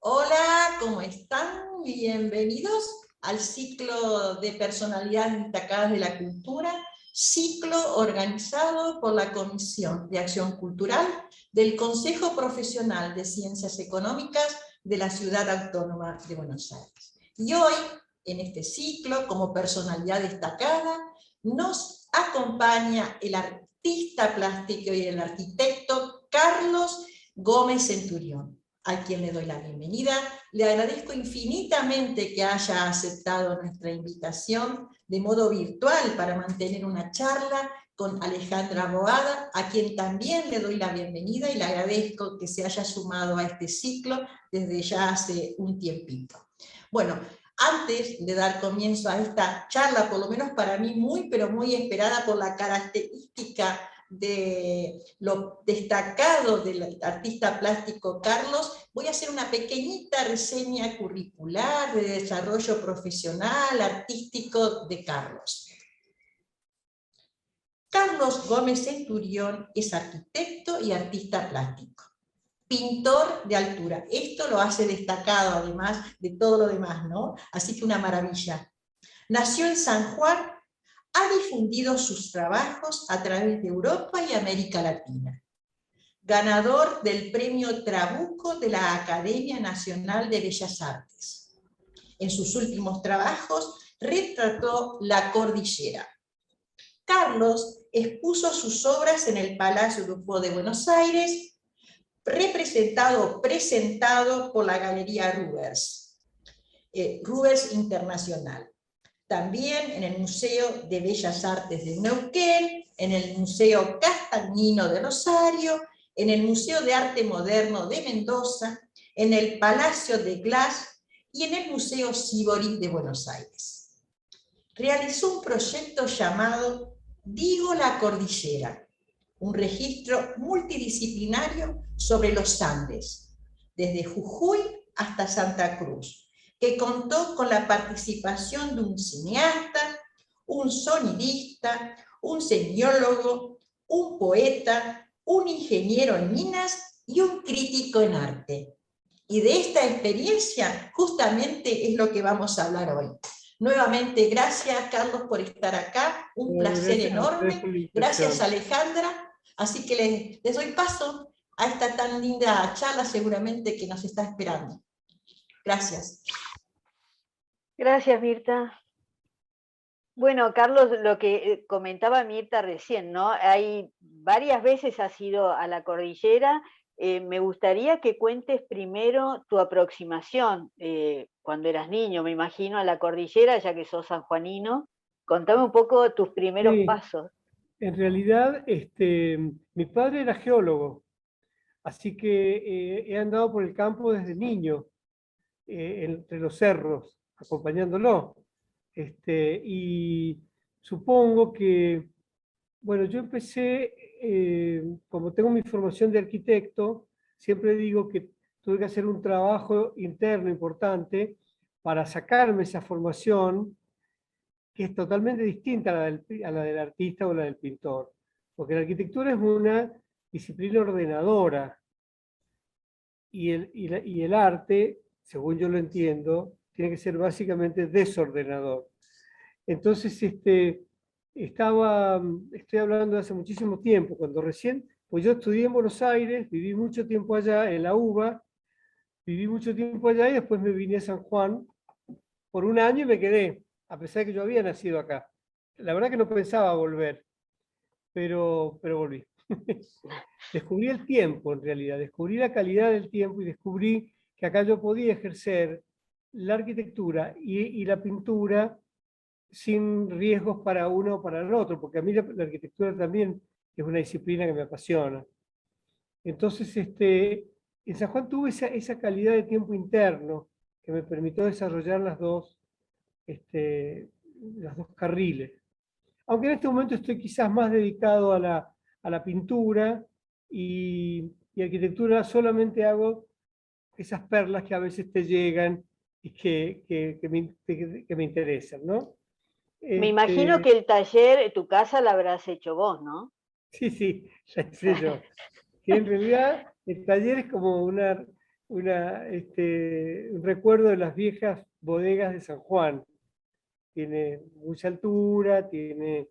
Hola, ¿cómo están? Bienvenidos al ciclo de personalidades destacadas de la cultura, ciclo organizado por la Comisión de Acción Cultural del Consejo Profesional de Ciencias Económicas de la Ciudad Autónoma de Buenos Aires. Y hoy, en este ciclo, como personalidad destacada, nos acompaña el artista plástico y el arquitecto Carlos Gómez Centurión, a quien le doy la bienvenida. Le agradezco infinitamente que haya aceptado nuestra invitación de modo virtual para mantener una charla con Alejandra Boada, a quien también le doy la bienvenida y le agradezco que se haya sumado a este ciclo desde ya hace un tiempito. Bueno, antes de dar comienzo a esta charla, por lo menos para mí muy, pero muy esperada por la característica de lo destacado del artista plástico Carlos, voy a hacer una pequeñita reseña curricular de desarrollo profesional, artístico de Carlos. Carlos Gómez Centurión es arquitecto y artista plástico, pintor de altura. Esto lo hace destacado además de todo lo demás, ¿no? Así que una maravilla. Nació en San Juan, ha difundido sus trabajos a través de Europa y América Latina. Ganador del Premio Trabuco de la Academia Nacional de Bellas Artes. En sus últimos trabajos retrató la cordillera. Carlos expuso sus obras en el Palacio Dufour de Buenos Aires, presentado por la Galería Rubers, Rubers Internacional. También en el Museo de Bellas Artes de Neuquén, en el Museo Castagnino de Rosario, en el Museo de Arte Moderno de Mendoza, en el Palacio de Glass y en el Museo Sívori de Buenos Aires. Realizó un proyecto llamado Digo la Cordillera, un registro multidisciplinario sobre los Andes, desde Jujuy hasta Santa Cruz, que contó con la participación de un cineasta, un sonidista, un semiólogo, un poeta, un ingeniero en minas y un crítico en arte. Y de esta experiencia justamente es lo que vamos a hablar hoy. Nuevamente, gracias Carlos por estar acá, un placer enorme. Gracias Alejandra, así que les doy paso a esta tan linda charla seguramente que nos está esperando. Gracias. Gracias, Mirta. Bueno, Carlos, lo que comentaba Mirta recién, ¿no? Hay varias veces has ido a la cordillera. Me gustaría que cuentes primero tu aproximación cuando eras niño, me imagino, a la cordillera, ya que sos sanjuanino. Contame un poco tus primeros pasos. En realidad, mi padre era geólogo, así que he andado por el campo desde niño, entre los cerros, acompañándolo. Y supongo que, bueno, yo empecé, como tengo mi formación de arquitecto, siempre digo que tuve que hacer un trabajo interno importante para sacarme esa formación, que es totalmente distinta a la del artista o la del pintor. Porque la arquitectura es una disciplina ordenadora y el arte, según yo lo entiendo, tiene que ser básicamente desordenador. Entonces, estoy hablando de hace muchísimo tiempo, cuando recién, pues yo estudié en Buenos Aires, viví mucho tiempo allá en la UBA, viví mucho tiempo allá y después me vine a San Juan por un año y me quedé, a pesar de que yo había nacido acá. La verdad que no pensaba volver, pero volví. Descubrí el tiempo, en realidad, descubrí la calidad del tiempo y descubrí que acá yo podía ejercer la arquitectura y la pintura sin riesgos para uno o para el otro, porque a mí la arquitectura también es una disciplina que me apasiona. Entonces, en San Juan tuve esa calidad de tiempo interno que me permitió desarrollar los dos carriles. Aunque en este momento estoy quizás más dedicado a la pintura y arquitectura, solamente hago esas perlas que a veces te llegan y que me interesan, ¿no? Me imagino que el taller, tu casa la habrás hecho vos, ¿no? Sí, la hice yo. Que en realidad el taller es como un recuerdo de las viejas bodegas de San Juan. Tiene mucha altura, tiene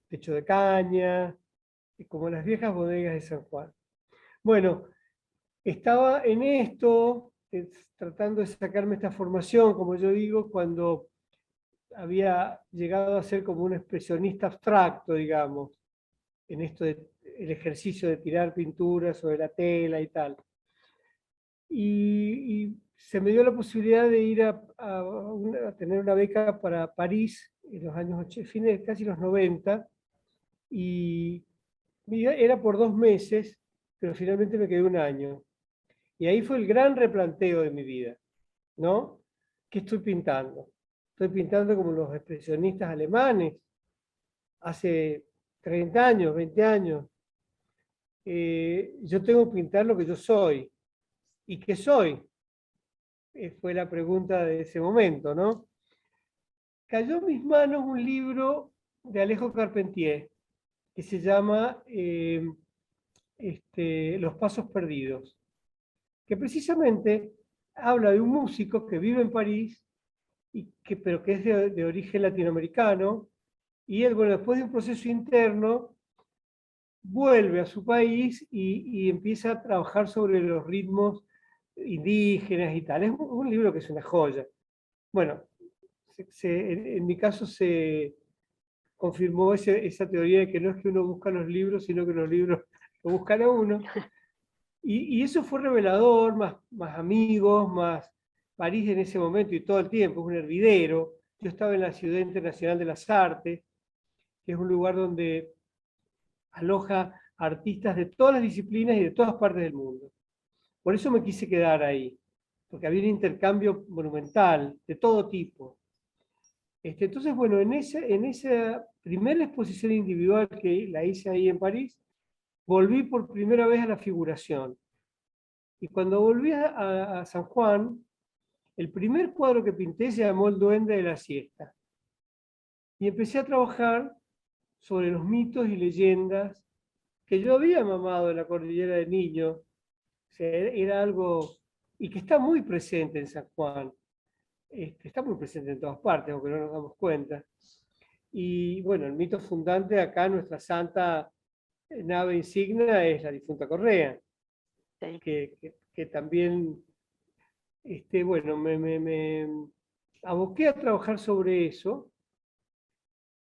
techo de caña, como las viejas bodegas de San Juan. Bueno, estaba en esto, tratando de sacarme esta formación, como yo digo, cuando había llegado a ser como un expresionista abstracto, digamos, en esto del ejercicio de tirar pinturas sobre la tela y tal. Y se me dio la posibilidad de ir a tener una beca para París en los años 80, fines, casi los 90, y era por 2 meses, pero finalmente me quedé un año. Y ahí fue el gran replanteo de mi vida, ¿no? ¿Qué estoy pintando? Estoy pintando como los expresionistas alemanes, hace 30 años, 20 años. Yo tengo que pintar lo que yo soy. ¿Y qué soy? Fue la pregunta de ese momento, ¿no? Cayó en mis manos un libro de Alejo Carpentier que se llama Los Pasos Perdidos, que precisamente habla de un músico que vive en París, pero que es de origen latinoamericano, y él, bueno, después de un proceso interno, vuelve a su país y empieza a trabajar sobre los ritmos indígenas y tal. Es un libro que es una joya. Bueno, en mi caso se confirmó esa teoría de que no es que uno busca los libros, sino que los libros lo buscan a uno. Y eso fue revelador, más amigos, más París en ese momento y todo el tiempo, es un hervidero. Yo estaba en la Ciudad Internacional de las Artes, que es un lugar donde aloja artistas de todas las disciplinas y de todas partes del mundo. Por eso me quise quedar ahí, porque había un intercambio monumental de todo tipo. Entonces, bueno, en esa primera exposición individual que la hice ahí en París, volví por primera vez a la figuración. Y cuando volví a San Juan, el primer cuadro que pinté se llamó El Duende de la Siesta. Y empecé a trabajar sobre los mitos y leyendas que yo había mamado en la cordillera de niño. O sea, era algo, y que está muy presente en San Juan. Está muy presente en todas partes, aunque no nos damos cuenta. Y bueno, el mito fundante acá, nuestra santa nave insignia, es la difunta Correa, Sí. que también, bueno, me aboqué a trabajar sobre eso,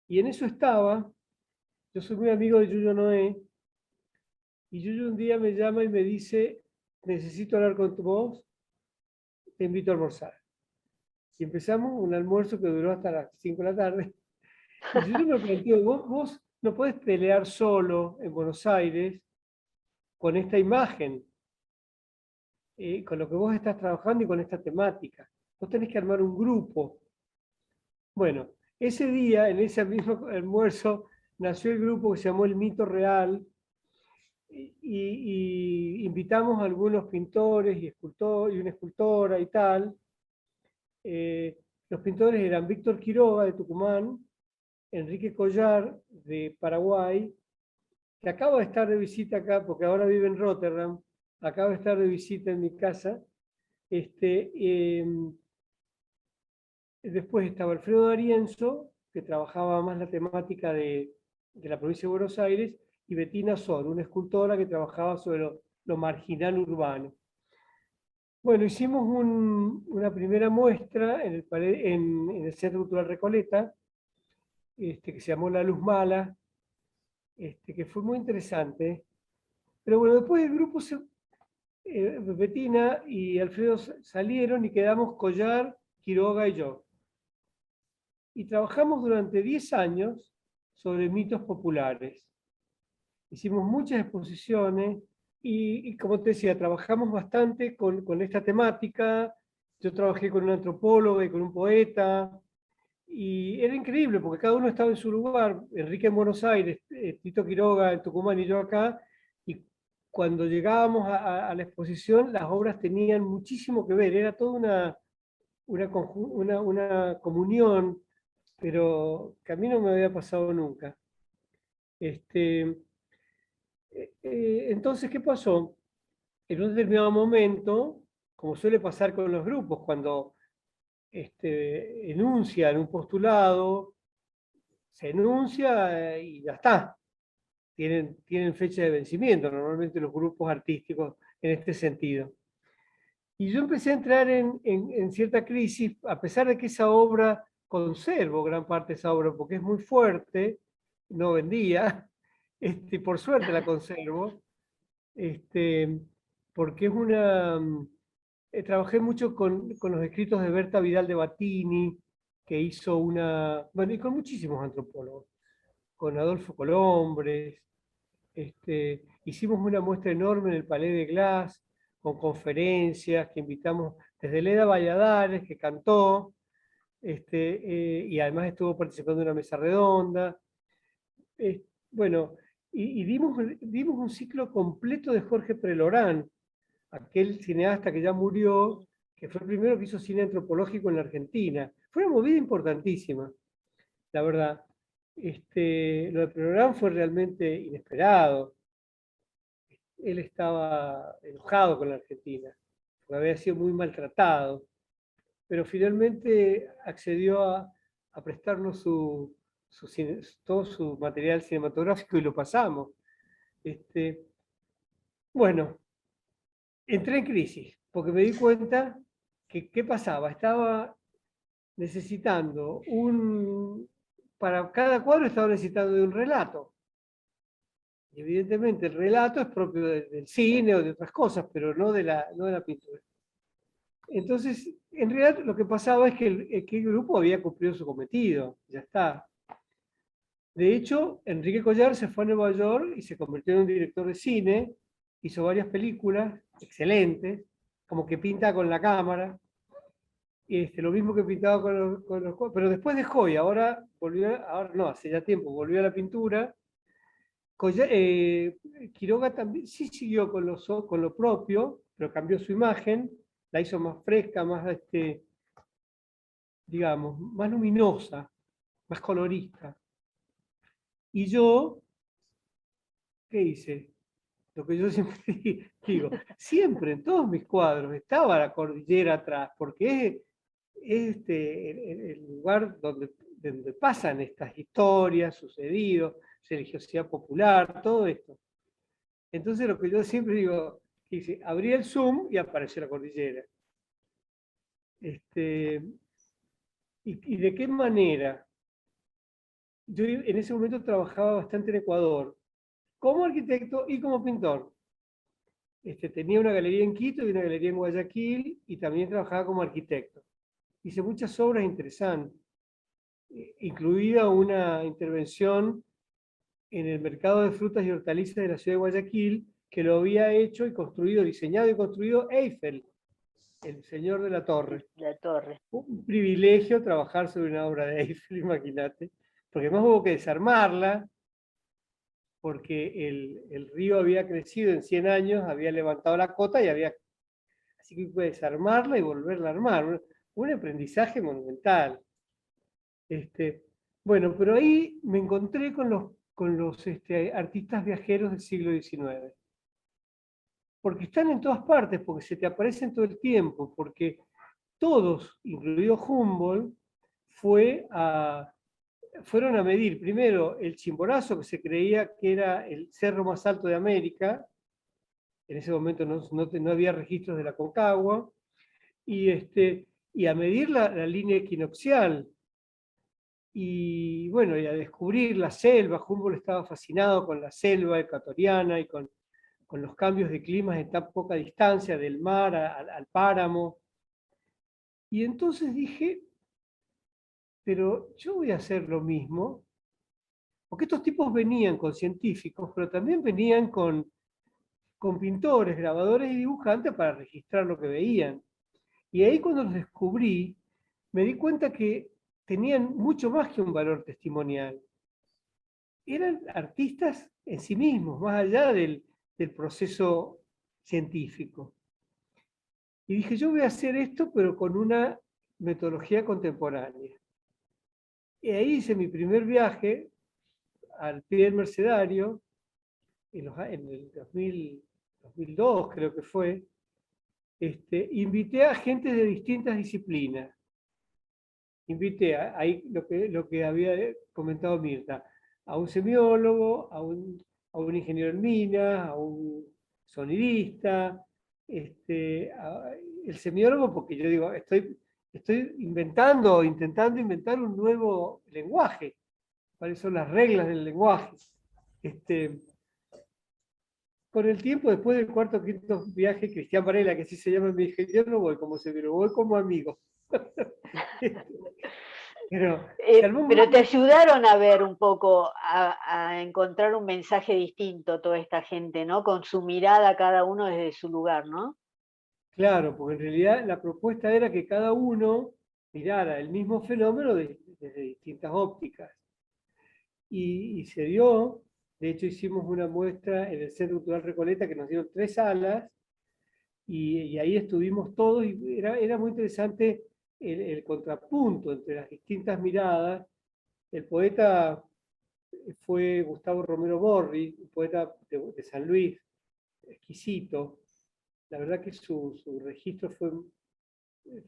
y en eso estaba. Yo soy muy amigo de Yuyo Noé, y Yuyo un día me llama y me dice, necesito hablar con vos, te invito a almorzar. Y empezamos un almuerzo que duró hasta las 5 de la tarde. Y Yuyo me planteó, vos no podés pelear solo en Buenos Aires con esta imagen, con lo que vos estás trabajando y con esta temática. Vos tenés que armar un grupo. Bueno, ese día, en ese mismo almuerzo, nació el grupo que se llamó El Mito Real, y invitamos a algunos pintores y una escultora y tal. Los pintores eran Víctor Quiroga, de Tucumán, Enrique Collar, de Paraguay, que acaba de estar de visita acá, porque ahora vive en Rotterdam, acaba de estar de visita en mi casa. Después estaba Alfredo D'Arienzo, que trabajaba más la temática de la provincia de Buenos Aires, y Bettina Sor, una escultora que trabajaba sobre lo marginal urbano. Bueno, hicimos una primera muestra en el Centro Cultural Recoleta, que se llamó La Luz Mala, que fue muy interesante. Pero bueno, después el grupo, Bettina y Alfredo salieron y quedamos Collar, Quiroga y yo. Y trabajamos durante 10 años sobre mitos populares. Hicimos muchas exposiciones y como te decía, trabajamos bastante con esta temática. Yo trabajé con un antropólogo y con un poeta, y era increíble porque cada uno estaba en su lugar. Enrique en Buenos Aires, Tito Quiroga en Tucumán y yo acá, y cuando llegábamos a la exposición, las obras tenían muchísimo que ver. Era toda una comunión, pero que a mí no me había pasado nunca. Entonces, ¿qué pasó? en un determinado momento, como suele pasar con los grupos, cuando enuncian un postulado, se enuncia y ya está. Tienen fecha de vencimiento, normalmente los grupos artísticos en este sentido. Y yo empecé a entrar en cierta crisis, a pesar de que esa obra, conservo gran parte de esa obra, porque es muy fuerte, no vendía, por suerte la conservo, porque es una... trabajé mucho con los escritos de Berta Vidal de Batini, que hizo una... Bueno, y con muchísimos antropólogos, con Adolfo Colombres, hicimos una muestra enorme en el Palais de Glass, con conferencias que invitamos desde Leda Valladares, que cantó, y además estuvo participando en una mesa redonda. Bueno, y dimos un ciclo completo de Jorge Prelorán, aquel cineasta que ya murió, que fue el primero que hizo cine antropológico en la Argentina. Fue una movida importantísima, la verdad. Lo de Prelorán fue realmente inesperado. Él estaba enojado con la Argentina, porque había sido muy maltratado, pero finalmente accedió a prestarnos todo su material cinematográfico y lo pasamos. Bueno, entré en crisis, porque me di cuenta que ¿qué pasaba? Estaba necesitando para cada cuadro estaba necesitando de un relato. Y evidentemente el relato es propio del cine o de otras cosas, pero no de la pintura. Entonces, en realidad lo que pasaba es que el grupo había cumplido su cometido, ya está. De hecho, Enrique Collar se fue a Nueva York y se convirtió en un director de cine, hizo varias películas excelentes, como que pinta con la cámara, lo mismo que pintaba con los... Pero después dejó y ahora no, hace ya tiempo, volvió a la pintura. Quiroga también sí siguió con lo propio, pero cambió su imagen, la hizo más fresca, más, digamos, más luminosa, más colorista. Y yo, ¿qué hice? Lo que yo siempre digo, siempre en todos mis cuadros estaba la cordillera atrás, porque es el lugar donde pasan estas historias, sucedidos, religiosidad popular, todo esto. Entonces lo que yo siempre digo, dice, abrí el zoom y apareció la cordillera. ¿Y de qué manera? Yo en ese momento trabajaba bastante en Ecuador, como arquitecto y como pintor. Tenía una galería en Quito y una galería en Guayaquil y también trabajaba como arquitecto. Hice muchas obras interesantes, incluida una intervención en el mercado de frutas y hortalizas de la ciudad de Guayaquil, que lo había hecho y construido, diseñado y construido Eiffel, el señor de la torre. La torre. Un privilegio trabajar sobre una obra de Eiffel, imagínate, porque además hubo que desarmarla, porque el río había crecido en 100 años, había levantado la cota y así que pude desarmarla y volverla a armar. Un aprendizaje monumental. Bueno, pero ahí me encontré con los artistas viajeros del siglo XIX. Porque están en todas partes, porque se te aparecen todo el tiempo, porque todos, incluido Humboldt, fueron a medir primero el Chimborazo, que se creía que era el cerro más alto de América. En ese momento no había registros de la Concagua. Y a medir la línea equinoccial. Y bueno, y a descubrir la selva. Humboldt estaba fascinado con la selva ecuatoriana y con los cambios de clima en tan poca distancia del mar al páramo. Y entonces dije, pero yo voy a hacer lo mismo, porque estos tipos venían con científicos, pero también venían con pintores, grabadores y dibujantes para registrar lo que veían. Y ahí cuando los descubrí, me di cuenta que tenían mucho más que un valor testimonial. Eran artistas en sí mismos, más allá del proceso científico. Y dije, yo voy a hacer esto, pero con una metodología contemporánea. Y ahí hice mi primer viaje al pie del Mercedario, en el 2002 creo que fue, invité a gente de distintas disciplinas. Invité ahí lo que había comentado Mirta, a un semiólogo, a un ingeniero en minas, a un sonidista, el semiólogo, porque yo digo, estoy intentando inventar un nuevo lenguaje. ¿Cuáles son las reglas del lenguaje? Con el tiempo, después del cuarto o quinto viaje, Cristian Varela, que así se llama, me dije, yo no voy como semiólogo, voy como amigo. Pero te ayudaron a ver un poco, a encontrar un mensaje distinto toda esta gente, ¿no? Con su mirada cada uno desde su lugar, ¿no? Claro, porque en realidad la propuesta era que cada uno mirara el mismo fenómeno desde distintas ópticas. Y se dio, de hecho hicimos una muestra en el Centro Cultural Recoleta que nos dieron 3 salas, y ahí estuvimos todos, y era muy interesante el contrapunto entre las distintas miradas. El poeta fue Gustavo Romero Borri, un poeta de San Luis, exquisito. La verdad que su registro fue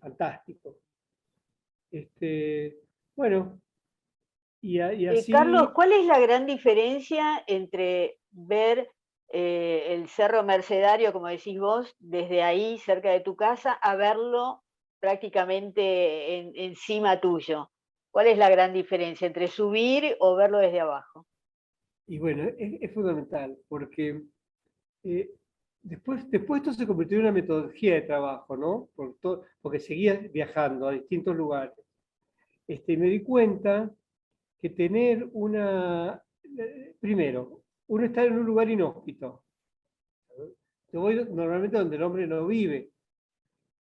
fantástico. Bueno, y así... Carlos, ¿cuál es la gran diferencia entre ver el Cerro Mercedario, como decís vos, desde ahí, cerca de tu casa, a verlo prácticamente encima tuyo? ¿Cuál es la gran diferencia entre subir o verlo desde abajo? Y bueno, es fundamental, porque después esto se convirtió en una metodología de trabajo, ¿no? Porque seguía viajando a distintos lugares. Me di cuenta que tener primero, uno está en un lugar inhóspito. Yo voy normalmente donde el hombre no vive.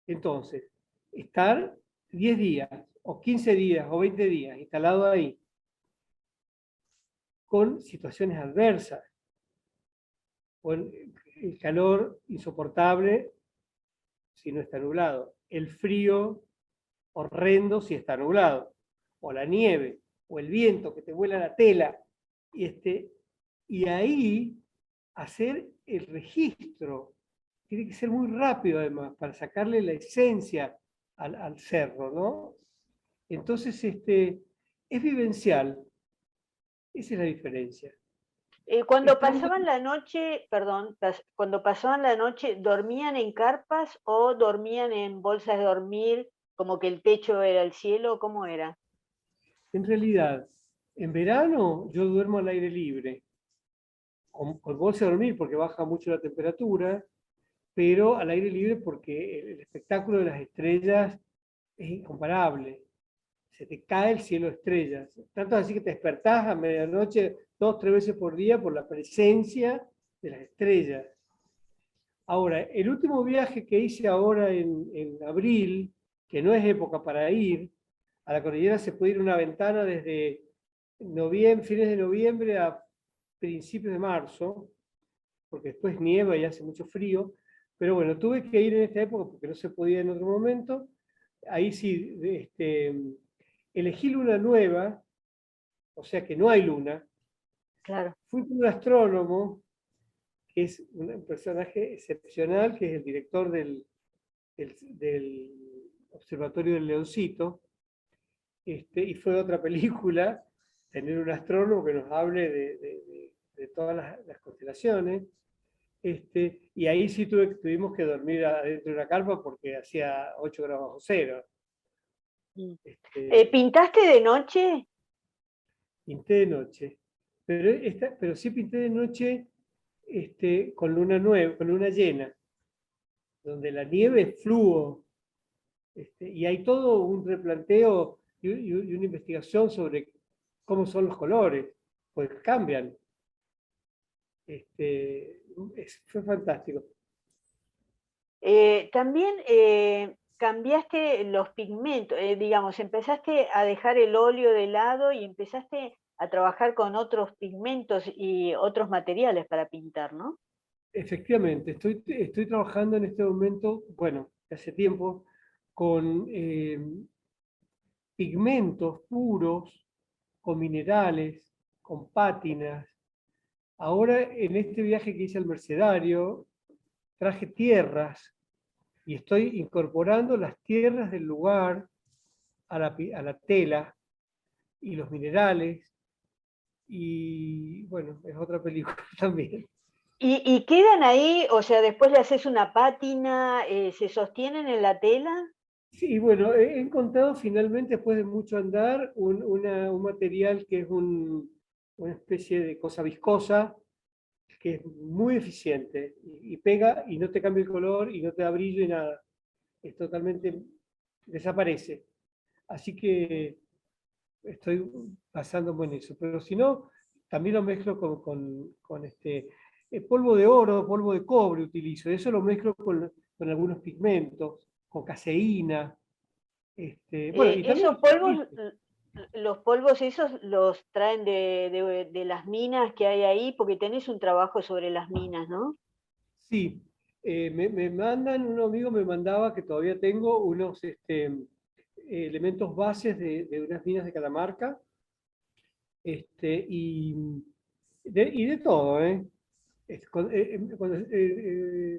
Entonces, estar 10 días, o 15 días, o 20 días instalado ahí, con situaciones adversas, con el calor insoportable si no está nublado, el frío horrendo si está nublado, o la nieve, o el viento que te vuela la tela, y ahí hacer el registro. Tiene que ser muy rápido además, para sacarle la esencia al cerro, ¿no? Entonces, es vivencial. Esa es la diferencia. Cuando pasaban la noche, perdón, cuando pasaban la noche, ¿dormían en carpas o dormían en bolsas de dormir, como que el techo era el cielo? ¿Cómo era? En realidad, en verano yo duermo al aire libre, con bolsa de dormir porque baja mucho la temperatura, pero al aire libre porque el espectáculo de las estrellas es incomparable. Se te cae el cielo de estrellas. Tanto así que te despertás a medianoche 2 o 3 veces por día por la presencia de las estrellas. Ahora, el último viaje que hice ahora en abril, que no es época para ir, a la cordillera se puede ir una ventana desde fines de noviembre a principios de marzo, porque después nieva y hace mucho frío, pero bueno, tuve que ir en esta época porque no se podía en otro momento. Ahí sí, elegí luna nueva, o sea que no hay luna. Claro. Fui con un astrónomo, que es un personaje excepcional, que es el director del Observatorio del Leoncito, y fue otra película, tener un astrónomo que nos hable de todas las constelaciones. Y ahí sí tuvimos que dormir adentro de una carpa porque hacía 8 grados bajo cero. ¿Pintaste de noche? Pinté de noche, pero sí pinté de noche con luna nueva, con luna llena, donde la nieve es fluo, y hay todo un replanteo y una investigación sobre cómo son los colores, pues cambian. Fue fantástico. También cambiaste los pigmentos, digamos, empezaste a dejar el óleo de lado y empezaste a trabajar con otros pigmentos y otros materiales para pintar, ¿no? Efectivamente, estoy trabajando en este momento, bueno, hace tiempo, con pigmentos puros, con minerales, con pátinas. Ahora, en este viaje que hice al Mercedario, traje tierras y estoy incorporando las tierras del lugar a la tela y los minerales. Y bueno, es otra película también. ¿Y quedan ahí, o sea, después le haces una pátina, se sostienen en la tela? Sí, bueno, he encontrado finalmente, después de mucho andar, un material que es una especie de cosa viscosa, que es muy eficiente, y pega y no te cambia el color y no te da brillo y nada. Es totalmente, desaparece. Así que estoy basando en eso. Pero si no, también lo mezclo con polvo de oro, polvo de cobre utilizo. Eso lo mezclo con algunos pigmentos, con caseína. Bueno, y también Esos polvos, los polvos esos los traen de las minas que hay ahí, porque tenés un trabajo sobre las minas, ¿no? sí, me mandan, un amigo me mandaba, que todavía tengo, unos elementos bases de unas minas de Catamarca, y de todo, ¿eh?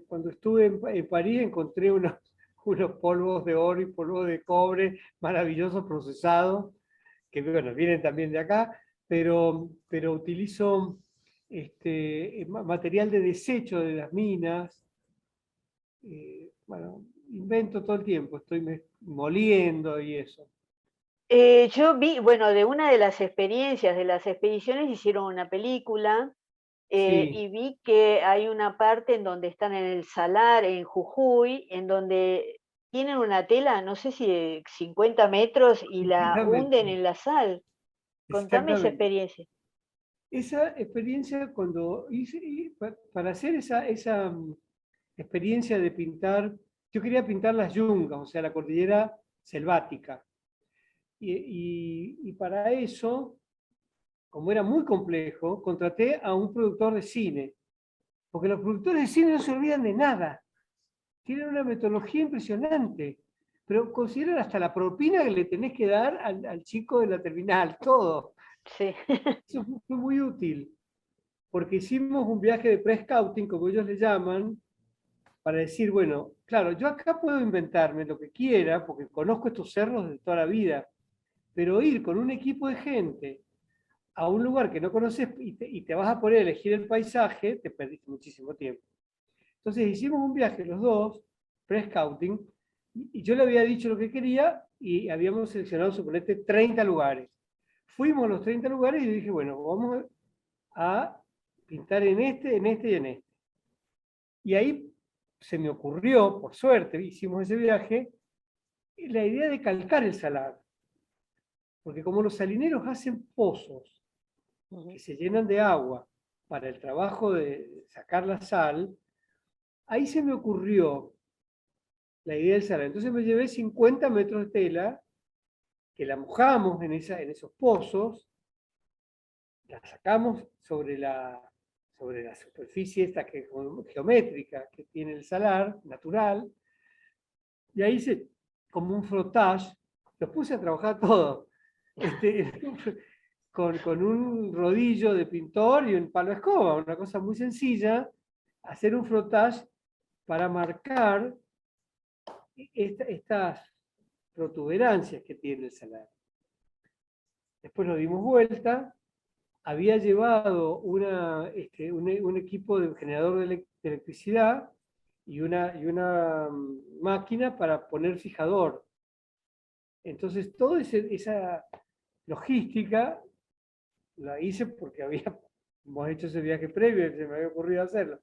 Cuando estuve en París encontré unos polvos de oro y polvos de cobre maravillosos procesados, que bueno, vienen también de acá, pero utilizo material de desecho de las minas. Bueno, invento todo el tiempo, estoy moliendo y eso. Yo vi, bueno, de una de las experiencias de las expediciones hicieron una película Sí, y vi que hay una parte en donde están en el Salar, en Jujuy, en donde tienen una tela, no sé si de 50 metros y la hunden exactamente, en la sal. Contame esa exactamente. experiencia. Esa experiencia cuando hice, para hacer esa experiencia de pintar, yo quería pintar las yungas, o sea, la cordillera selvática. Y para eso, como era muy complejo, contraté a un productor de cine, porque los productores de cine no se olvidan de nada, tienen una metodología impresionante, pero consideran hasta la propina que le tenés que dar al chico de la terminal, todo. Sí. Eso fue muy útil, porque hicimos un viaje de pre-scouting, como ellos le llaman, para decir, bueno, claro, yo acá puedo inventarme lo que quiera, porque conozco estos cerros de toda la vida, pero ir con un equipo de gente a un lugar que no conoces y te vas a poner a elegir el paisaje, te perdiste muchísimo tiempo. Entonces hicimos un viaje los dos, pre-scouting, y yo le había dicho lo que quería y habíamos seleccionado, suponete, 30 lugares. Fuimos a los 30 lugares y yo dije, bueno, vamos a pintar en este y en este. Y ahí se me ocurrió, por suerte, hicimos ese viaje, la idea de calcar el salar. Porque como los salineros hacen pozos que Ujú. se llenan de agua para el trabajo de sacar la sal, ahí se me ocurrió la idea del salar. Entonces me llevé 50 metros de tela, que la mojamos en esos pozos, la sacamos sobre la superficie esta geométrica que tiene el salar natural, y ahí hice como un frottage, los puse a trabajar todo, con un rodillo de pintor y un palo de escoba, una cosa muy sencilla, hacer un frottage para marcar estas protuberancias que tiene el salar. Después nos dimos vuelta, había llevado un equipo de generador de electricidad y una máquina para poner fijador. Entonces, toda esa logística la hice porque hemos hecho ese viaje previo y se me había ocurrido hacerlo.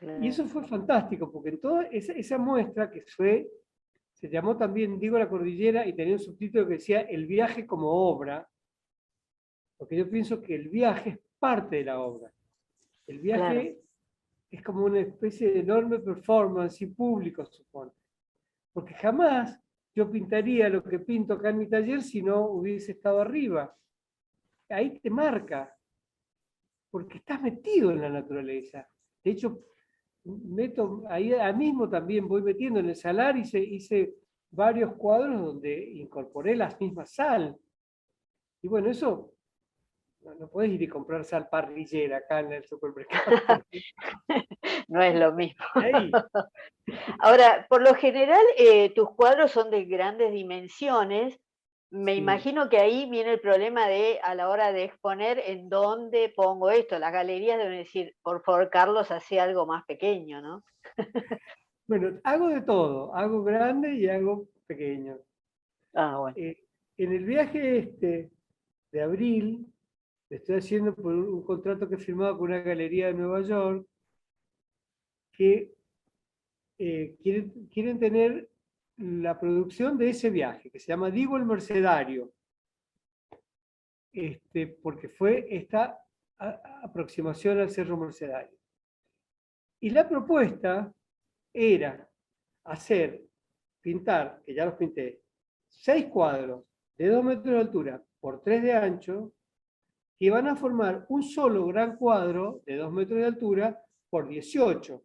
Y Claro. eso fue fantástico, porque en toda esa muestra que se llamó también Digo la Cordillera y tenía un subtítulo que decía El viaje como obra, porque yo pienso que el viaje es parte de la obra. El Claro. viaje es como una especie de enorme performance y público, supongo. Porque jamás yo pintaría lo que pinto acá en mi taller si no hubiese estado arriba. Ahí te marca, porque estás metido en la naturaleza. De hecho, ahí mismo también voy metiendo en el salar, hice varios cuadros donde incorporé la misma sal. Y bueno, eso no podés ir y comprar sal parrillera acá en el supermercado. No es lo mismo. Ahí. Ahora, por lo general, tus cuadros son de grandes dimensiones. Me Sí. imagino que ahí viene el problema de, a la hora de exponer, en dónde pongo esto. Las galerías deben decir, por favor, Carlos, hace algo más pequeño, ¿no? Bueno, hago de todo, hago grande y hago pequeño. Ah, bueno. En el viaje de abril, estoy haciendo por un contrato que he firmado con una galería de Nueva York, que quieren tener la producción de ese viaje, que se llama Digo el Mercedario, porque fue esta aproximación al Cerro Mercedario. Y la propuesta era pintar, que ya los pinté, 6 cuadros de 2 metros de altura por 3 de ancho, que van a formar un solo gran cuadro de 2 metros de altura por 18.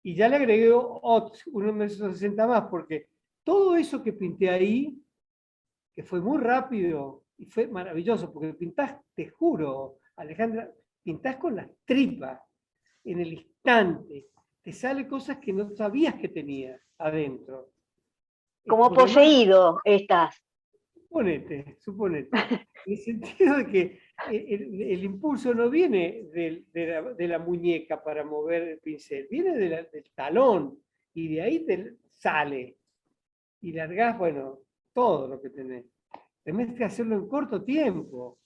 Y ya le agregué unos metros 60 más, porque todo eso que pinté ahí, que fue muy rápido y fue maravilloso, porque pintás, te juro, Alejandra, pintás con las tripas, en el instante. Te sale cosas que no sabías que tenías adentro. Como Porque además, poseído estás. suponete. En el sentido de que el impulso no viene de la muñeca para mover el pincel, viene del talón y de ahí te sale. Y largás, bueno, todo lo que tenés. Tenés que hacerlo en corto tiempo.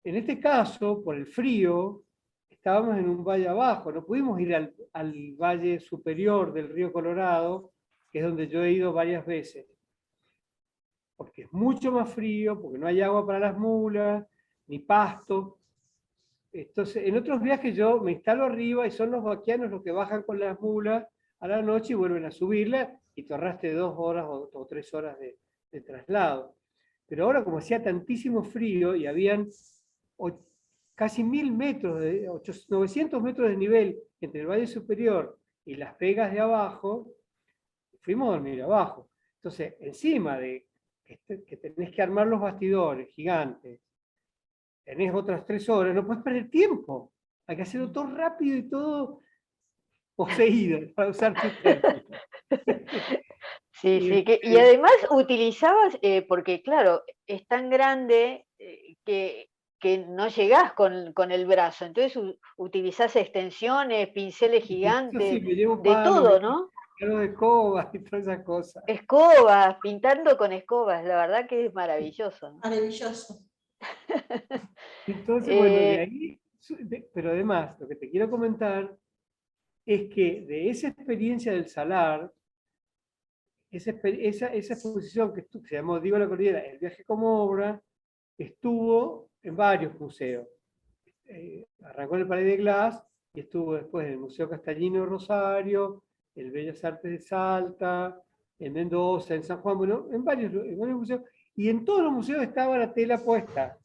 En este caso, por el frío, estábamos en un valle abajo, no pudimos ir al valle superior del río Colorado, que es donde yo he ido varias veces, porque es mucho más frío, porque no hay agua para las mulas, ni pasto. Entonces, en otros viajes yo me instalo arriba y son los vaquianos los que bajan con las mulas a la noche y vuelven a subirla y te ahorraste 2 horas o 3 horas de traslado. Pero ahora, como hacía tantísimo frío y habían casi 1000 metros, 900 metros de nivel entre el Valle Superior y las Vegas de abajo, fuimos a dormir abajo. Entonces, encima de que tenés que armar los bastidores gigantes, tenés otras 3 horas, no puedes perder tiempo. Hay que hacerlo todo rápido y todo poseído, para usar tu término. Sí, sí, y además utilizabas, porque claro, es tan grande que no llegás con el brazo, entonces utilizás extensiones, pinceles Sí, gigantes, me llevo de palo, me todo, ¿no? llevo de escobas y todas esas cosas. Escobas, pintando con escobas, la verdad que es maravilloso, ¿no? Maravilloso. Entonces, bueno, de ahí, pero además, lo que te quiero comentar es que de esa experiencia del salar, esa exposición que se llamó Digo la Cordillera, el viaje como obra, estuvo en varios museos. Arrancó en el Palais de Glass y estuvo después en el Museo Castellino de Rosario, el Bellas Artes de Salta, en Mendoza, en San Juan, bueno, en varios museos. Y en todos los museos estaba la tela puesta.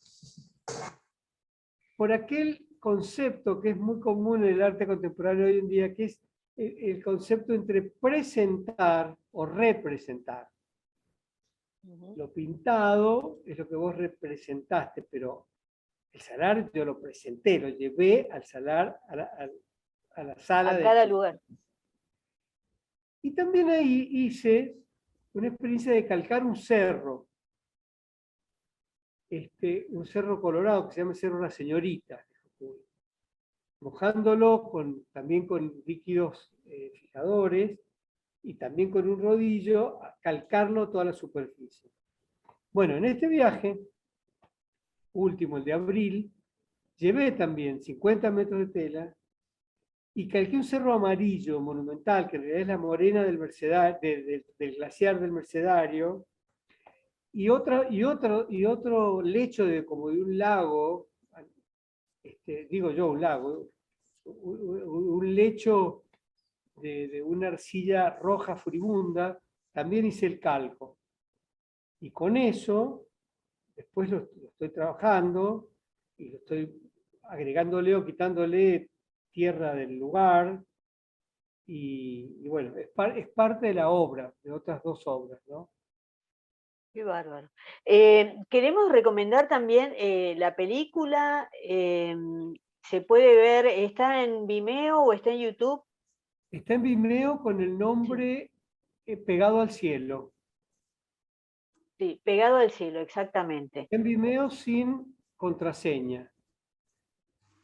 Por aquel concepto que es muy común en el arte contemporáneo hoy en día, que es el concepto entre presentar o representar. Lo pintado es lo que vos representaste, pero el salar yo lo presenté, lo llevé al salar, a la sala. A cada lugar. Y también ahí hice una experiencia de calcar un cerro, un cerro colorado que se llama Cerro La Señorita, mojándolo también con líquidos fijadores y también con un rodillo, calcarlo toda la superficie. Bueno, en este viaje, último, el de abril, llevé también 50 metros de tela y calqué un cerro amarillo monumental, que en realidad es la morena del glaciar del Mercedario, y otro lecho como de un lago, digo yo un lago, un lecho de una arcilla roja furibunda, también hice el calco. Y con eso, después lo estoy trabajando y lo estoy agregándole o quitándole tierra del lugar. Y bueno, es parte de la obra, de otras 2 obras, ¿no? Qué bárbaro. Queremos recomendar también la película, se puede ver, ¿está en Vimeo o está en YouTube? Está en Vimeo con el Sí, nombre Pegado al Cielo. sí, Pegado al cielo, exactamente. Está en Vimeo sin contraseña.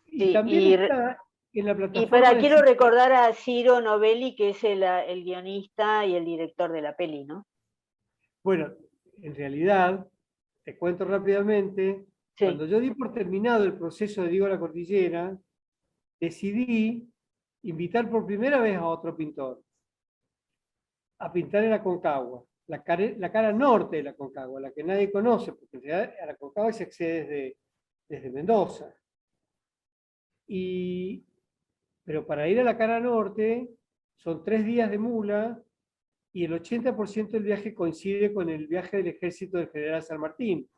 Y Sí, también está en la y plataforma de quiero ciclo. recordar a Ciro Novelli, que es el guionista y el director de la peli, ¿no? Bueno, en realidad, te cuento rápidamente, Sí. cuando yo di por terminado el proceso de Diego La Cordillera, decidí invitar por primera vez a otro pintor a pintar en la Concagua, la cara norte de la Concagua, la que nadie conoce, porque en realidad a la Concagua se accede desde Mendoza. Pero para ir a la cara norte son 3 días de mula y el 80% del viaje coincide con el viaje del ejército del general San Martín,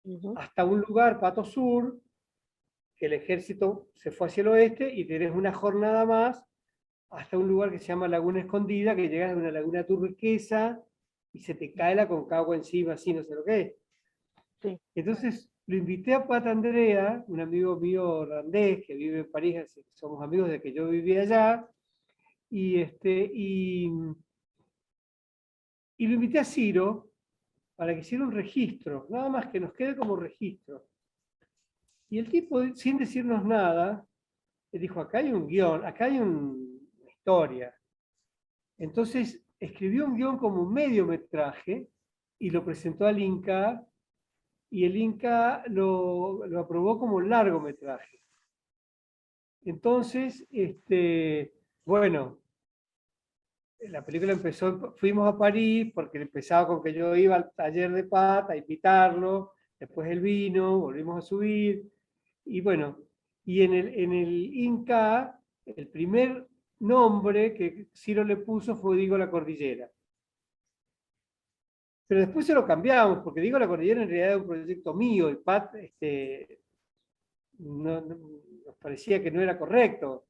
Ujú. hasta un lugar, Pato Sur, que el ejército se fue hacia el oeste y tenés una jornada más hasta un lugar que se llama Laguna Escondida, que llegas a una laguna turquesa y se te cae la Concagua encima, así no sé lo que es. Sí. Entonces lo invité a Pat Andrea, un amigo mío holandés que vive en París, somos amigos de que yo vivía allá, y lo invité a Ciro para que hiciera un registro, nada más que nos quede como registro. Y el tipo, sin decirnos nada, dijo, acá hay un guión, acá hay una historia. Entonces escribió un guión como un mediometraje y lo presentó al Inca, y el Inca lo aprobó como largometraje. Entonces, bueno, la película empezó, fuimos a París porque empezaba con que yo iba al taller de Pat a invitarlo, después él vino, volvimos a subir, y bueno, y en el Inca, el primer nombre que Ciro le puso fue Diego La Cordillera. Pero después se lo cambiamos, porque Diego La Cordillera en realidad era un proyecto mío, y Pat nos parecía que no era correcto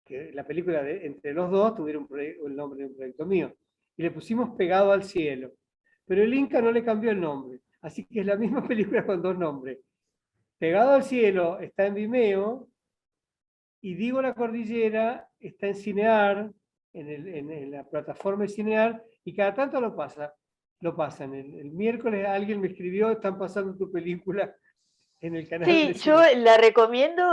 que la película entre los dos tuviera el nombre de un proyecto mío. Y le pusimos Pegado al Cielo. Pero el Inca no le cambió el nombre. Así que es la misma película con dos nombres. Pegado al Cielo está en Vimeo y Digo La Cordillera está en Cinear, en la plataforma de Cinear, y cada tanto lo pasan. El miércoles alguien me escribió, están pasando tu película en el canal de Sí, yo Cine. la recomiendo,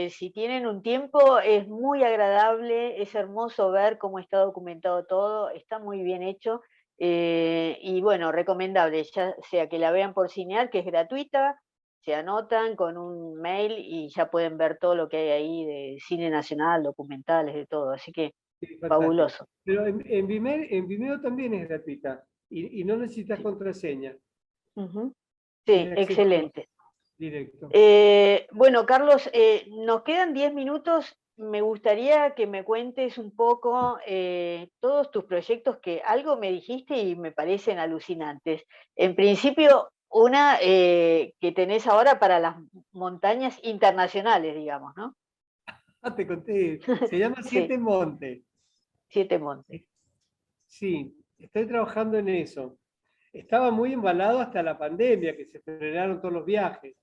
si tienen un tiempo, es muy agradable, es hermoso ver cómo está documentado todo, está muy bien hecho, y bueno, recomendable, ya sea que la vean por Cinear, que es gratuita, se anotan con un mail y ya pueden ver todo lo que hay ahí de cine nacional, documentales, de todo, así que Sí, fantástico. fabuloso. Pero en Vimeo también es gratuita y no necesitas Sí, contraseña. ujú, Tiene sí, acceso excelente. directo. Bueno, Carlos, nos quedan 10 minutos. Me gustaría que me cuentes un poco todos tus proyectos, que algo me dijiste y me parecen alucinantes. En principio, una que tenés ahora para las montañas internacionales, digamos, ¿no? Ah, te conté. Se llama Sí, Siete Montes. Siete Montes. Sí, estoy trabajando en eso. Estaba muy embalado hasta la pandemia, que se frenaron todos los viajes.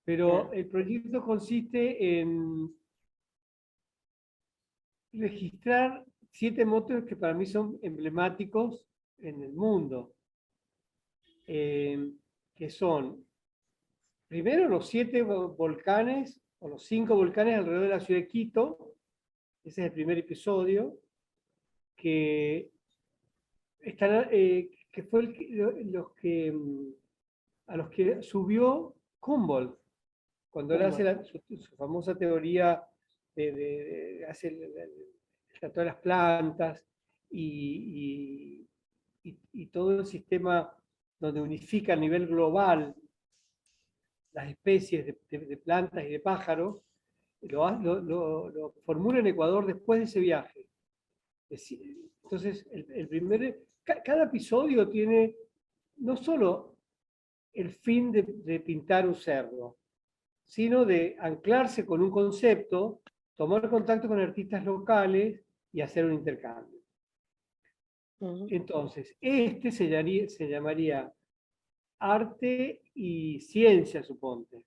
Pero Claro. el proyecto consiste en registrar 7 montes que para mí son emblemáticos en el mundo, que son, primero, los 7 volcanes, o los 5 volcanes alrededor de la ciudad de Quito. Ese es el primer episodio, que, que fue a los que subió Humboldt, cuando él hace Humboldt. su famosa teoría hace el tratado de las plantas y todo el sistema donde unifica a nivel global las especies de plantas y de pájaros, lo formula en Ecuador después de ese viaje. Entonces, cada episodio tiene no solo el fin de pintar un cerdo, sino de anclarse con un concepto, tomar contacto con artistas locales y hacer un intercambio. Entonces, este se llamaría arte y ciencia, suponte.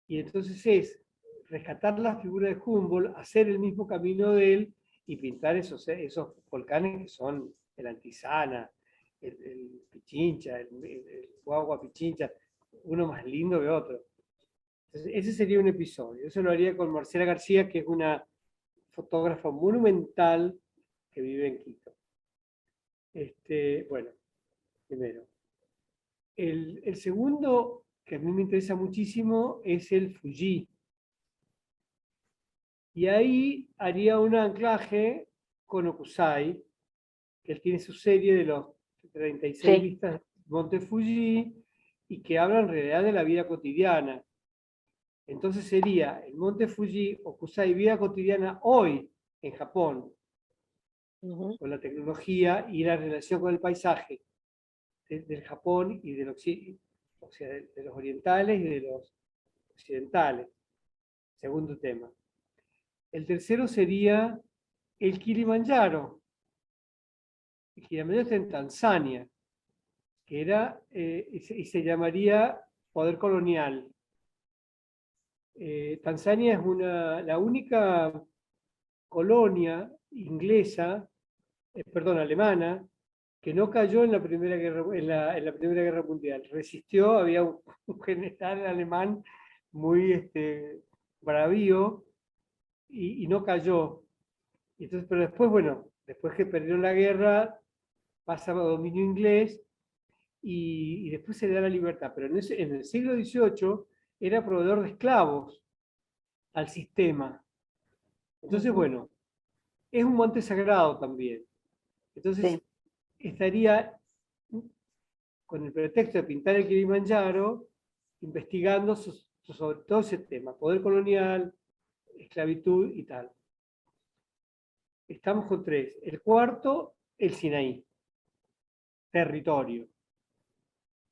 Y entonces es rescatar la figura de Humboldt, hacer el mismo camino de él y pintar esos volcanes que son el Antisana, el Pichincha, el Guagua Pichincha, uno más lindo que otro. Entonces, ese sería un episodio. Eso lo haría con Marcela García, que es una fotógrafa monumental que vive en Quito. Bueno, primero. El segundo, que a mí me interesa muchísimo, es el Fuji. Y ahí haría un anclaje con Okusai, que él tiene su serie de los 36 vistas del Monte Fuji, y que hablan en realidad de la vida cotidiana. Entonces sería el Monte Fuji, Okusai, vida cotidiana hoy en Japón, con la tecnología y la relación con el paisaje del Japón y del o sea, de los orientales y de los occidentales. Segundo tema. El tercero sería el Kilimanjaro. El Kilimanjaro está en Tanzania, que era, y se llamaría Poder Colonial. Tanzania es la única colonia inglesa, perdón, alemana, que no cayó en la Primera Guerra Mundial. Resistió, había un general alemán muy bravío y no cayó. Entonces, pero después, bueno, después que perdieron la guerra, pasa a dominio inglés y después se le da la libertad. Pero en el siglo XVIII era proveedor de esclavos al sistema. Entonces, bueno, es un monte sagrado también. Entonces, estaría con el pretexto de pintar el Kilimanjaro, investigando sobre todo ese tema, poder colonial, esclavitud y tal. Estamos con tres. El cuarto, el Sinaí, territorio.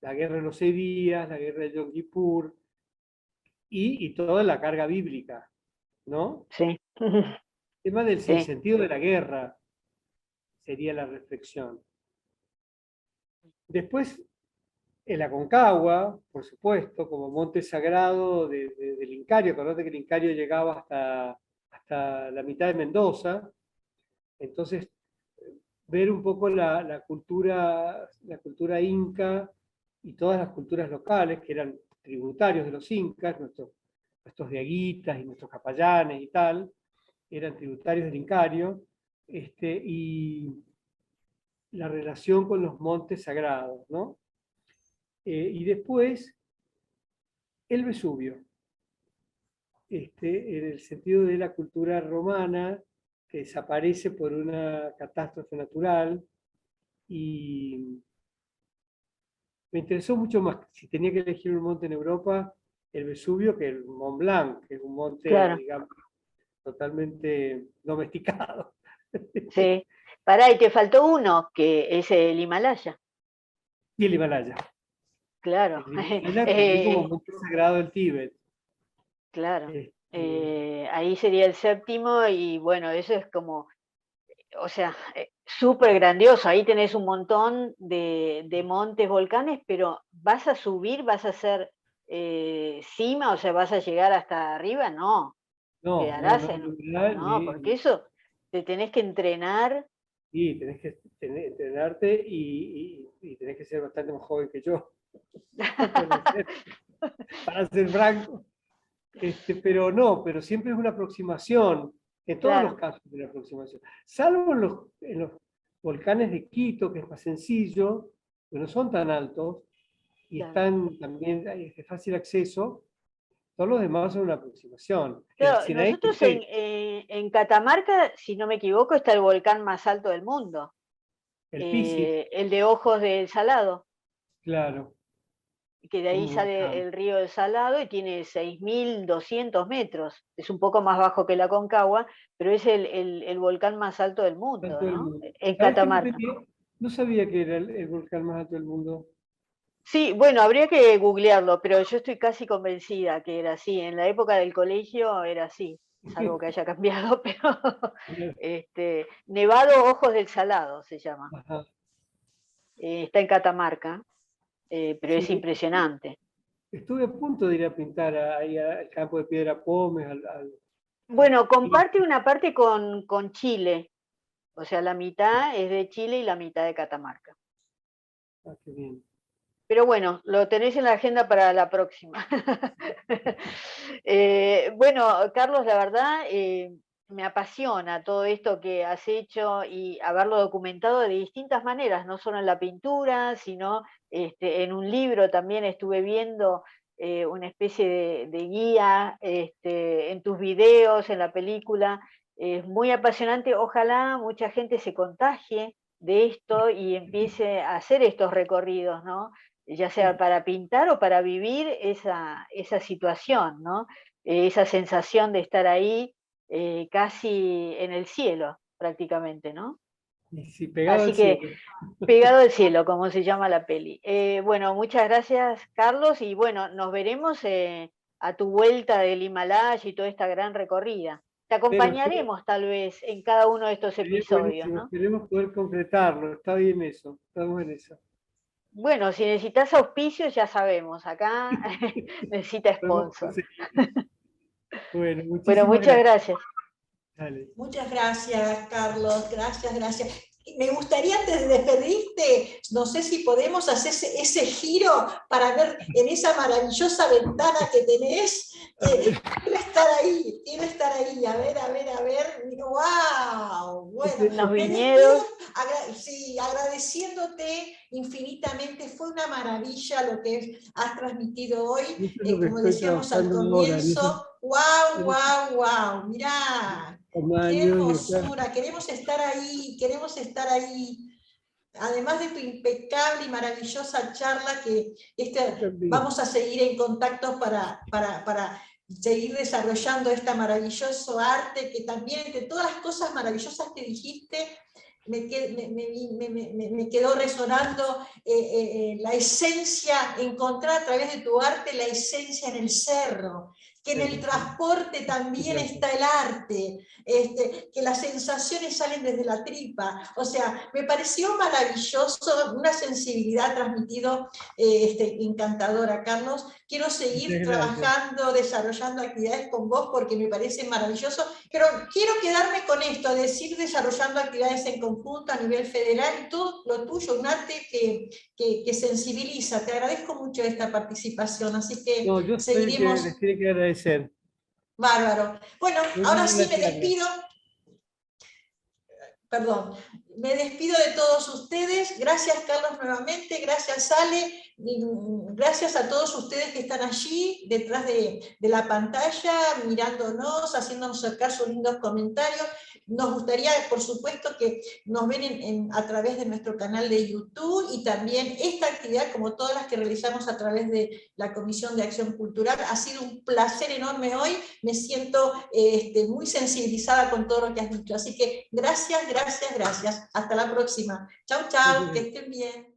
La guerra de los 6 días, la guerra de Yom Kippur y toda la carga bíblica, ¿no? Sí. El tema del sinsentido de la guerra sería la reflexión. Después, el Aconcagua, por supuesto, como monte sagrado del Incario. Acordate que el Incario llegaba hasta la mitad de Mendoza. Entonces, ver un poco la cultura inca y todas las culturas locales que eran tributarios de los incas, nuestros diaguitas y nuestros capallanes y tal, eran tributarios del Incario, y la relación con los montes sagrados, ¿no? Y después, el Vesubio, en el sentido de la cultura romana, que desaparece por una catástrofe natural, y me interesó mucho más, si tenía que elegir un monte en Europa, el Vesubio que el Mont Blanc, que es un monte, digamos, totalmente domesticado. Sí. Pará, y te faltó uno, que es el Himalaya. Y el Himalaya. Claro. El Himalaya como monte sagrado del Tíbet. Claro. Ahí sería el séptimo y bueno, eso es como, o sea, súper grandioso. Ahí tenés un montón de montes, volcanes, pero ¿vas a subir, vas a hacer cima, o sea, vas a llegar hasta arriba? No. Quedarás no, porque eso te tenés que entrenar. Sí, tenés que entrenarte y tenés que ser bastante más joven que yo. Para ser franco. Pero siempre es una aproximación, en todos los casos de una aproximación. Salvo en los volcanes de Quito, que es más sencillo, que no son tan altos, y están también de fácil acceso, todos los demás son una aproximación. Claro, nosotros en Catamarca, si no me equivoco, está el volcán más alto del mundo. El Pisis. El de Ojos del Salado. Claro. Que de ahí sale el río del Salado y tiene 6.200 metros. Es un poco más bajo que el Aconcagua, pero es el volcán más alto del mundo, ¿no? En Catamarca. No sabía que era el volcán más alto del mundo. Sí, bueno, habría que googlearlo, pero yo estoy casi convencida que era así. En la época del colegio era así. salvo que haya cambiado, pero Nevado Ojos del Salado se llama. Ajá. Está en Catamarca, pero es Sí, impresionante. estuve a punto de ir a pintar ahí al campo de Piedra Pómez, Bueno, comparte una parte con Chile, o sea, la mitad es de Chile y la mitad de Catamarca. Ah, qué bien. Pero bueno, lo tenés en la agenda para la próxima. Bueno, Carlos, la verdad, me apasiona todo esto que has hecho y haberlo documentado de distintas maneras, no solo en la pintura, sino en un libro también estuve viendo una especie de guía, en tus videos, en la película. Es muy apasionante. Ojalá mucha gente se contagie de esto y empiece a hacer estos recorridos, ¿no? Ya sea para pintar o para vivir esa situación, ¿no? Esa sensación de estar ahí casi en el cielo, prácticamente, ¿no? Y sí, pegado Así al que cielo. pegado al cielo, como se llama la peli. Bueno, muchas gracias, Carlos, y bueno, nos veremos a tu vuelta del Himalaya y toda esta gran recorrida. Te Pero acompañaremos tal vez en cada uno de estos sería episodios, buenísimo, ¿no? esperemos poder concretarlo, está bien eso, estamos en eso. Bueno, si necesitas auspicios, ya sabemos, acá necesita Podemos sponsor. conseguir. Bueno, Bueno, muchísimas muchas gracias. gracias. Dale. Muchas gracias, Carlos. Gracias, gracias. Me gustaría, antes de despedirte, no sé si podemos hacer ese giro para ver en esa maravillosa ventana que tenés. A ver, Quiero estar ahí. A ver, a ver, a ver. ¡Wow! Bueno, Los me viñedos. despido sí, agradeciéndote infinitamente. Fue una maravilla lo que has transmitido hoy. eso es lo que Como estoy decíamos al trabajando ahora, en esos comienzo, ¡wow, wow, wow! Mirá. Qué tamaños y estar hermosura, queremos estar ahí, queremos estar ahí. Además de tu impecable y maravillosa charla, que también. vamos a seguir en contacto para seguir desarrollando este maravilloso arte, que también entre todas las cosas maravillosas que dijiste, me quedó resonando la esencia, encontrar a través de tu arte la esencia en el cerro, que en el transporte también está el arte, que las sensaciones salen desde la tripa. O sea, me pareció maravilloso, una sensibilidad transmitido encantadora, Carlos. Quiero seguir trabajando, desarrollando actividades con vos porque me parece maravilloso, pero quiero quedarme con esto, decir desarrollando actividades en conjunto a nivel federal y todo lo tuyo, un arte que sensibiliza. Te agradezco mucho esta participación, así que No, yo soy el que seguiremos. les tiene que agradecer. Bárbaro. Bueno, Muy ahora buena sí la me charla. despido. Perdón, me despido de todos ustedes. Gracias, Carlos, nuevamente. Gracias, Ale. Gracias a todos ustedes que están allí, detrás de la pantalla, mirándonos, haciéndonos sacar sus lindos comentarios. Nos gustaría, por supuesto, que nos ven a través de nuestro canal de YouTube y también esta actividad, como todas las que realizamos a través de la Comisión de Acción Cultural. Ha sido un placer enorme hoy. Me siento muy sensibilizada con todo lo que has dicho. Así que gracias, gracias, gracias. Hasta la próxima. Chau, chau, que estén bien.